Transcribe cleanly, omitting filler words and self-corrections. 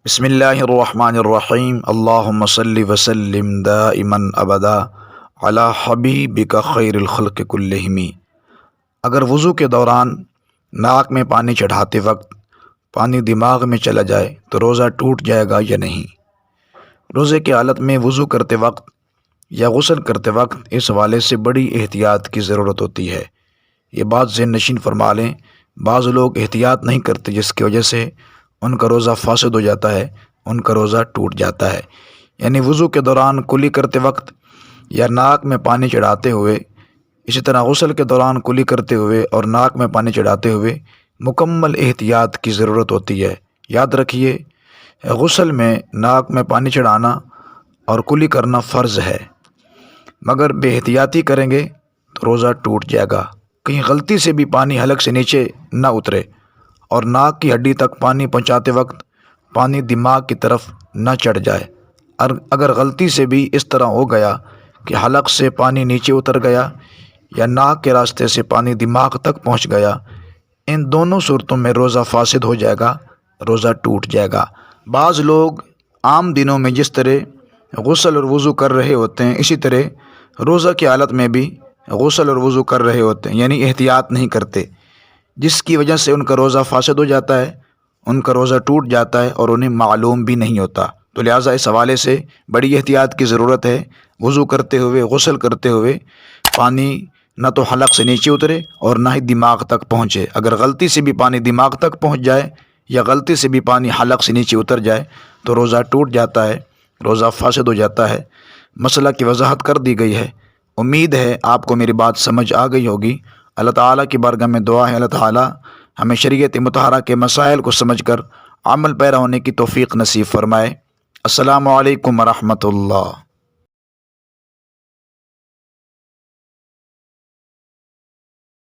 بسم اللہ الرحمن الرحیم اللہم صلی وسلم دائما ابدا علی حبیبک خیر الخلق کلہم۔ اگر وضو کے دوران ناک میں پانی چڑھاتے وقت پانی دماغ میں چلا جائے تو روزہ ٹوٹ جائے گا یا نہیں؟ روزے کی حالت میں وضو کرتے وقت یا غسل کرتے وقت اس حوالے سے بڑی احتیاط کی ضرورت ہوتی ہے۔ یہ بات ذہن نشین فرما لیں، بعض لوگ احتیاط نہیں کرتے جس کی وجہ سے ان کا روزہ فاسد ہو جاتا ہے، ان کا روزہ ٹوٹ جاتا ہے۔ یعنی وضو کے دوران کلی کرتے وقت یا ناک میں پانی چڑھاتے ہوئے، اسی طرح غسل کے دوران کلی کرتے ہوئے اور ناک میں پانی چڑھاتے ہوئے مکمل احتیاط کی ضرورت ہوتی ہے۔ یاد رکھیے، غسل میں ناک میں پانی چڑھانا اور کلی کرنا فرض ہے، مگر بے احتیاطی کریں گے تو روزہ ٹوٹ جائے گا۔ کہیں غلطی سے بھی پانی حلق سے نیچے نہ اترے اور ناک کی ہڈی تک پانی پہنچاتے وقت پانی دماغ کی طرف نہ چڑھ جائے۔ اگر غلطی سے بھی اس طرح ہو گیا کہ حلق سے پانی نیچے اتر گیا یا ناک کے راستے سے پانی دماغ تک پہنچ گیا، ان دونوں صورتوں میں روزہ فاسد ہو جائے گا، روزہ ٹوٹ جائے گا۔ بعض لوگ عام دنوں میں جس طرح غسل اور وضو کر رہے ہوتے ہیں، اسی طرح روزہ کی حالت میں بھی غسل اور وضو کر رہے ہوتے ہیں، یعنی احتیاط نہیں کرتے، جس کی وجہ سے ان کا روزہ فاسد ہو جاتا ہے، ان کا روزہ ٹوٹ جاتا ہے اور انہیں معلوم بھی نہیں ہوتا۔ تو لہٰذا اس حوالے سے بڑی احتیاط کی ضرورت ہے۔ وضو کرتے ہوئے، غسل کرتے ہوئے پانی نہ تو حلق سے نیچے اترے اور نہ ہی دماغ تک پہنچے۔ اگر غلطی سے بھی پانی دماغ تک پہنچ جائے یا غلطی سے بھی پانی حلق سے نیچے اتر جائے تو روزہ ٹوٹ جاتا ہے، روزہ فاسد ہو جاتا ہے۔ مسئلہ کی وضاحت کر دی گئی ہے۔ امید ہے آپ کو میری بات سمجھ آ گئی ہوگی۔ اللہ تعالیٰ کی بارگاہ میں دعا ہے اللہ تعالیٰ ہمیں شریعت مطہرہ کے مسائل کو سمجھ کر عمل پیرا ہونے کی توفیق نصیب فرمائے۔ السلام علیکم ورحمۃ اللہ۔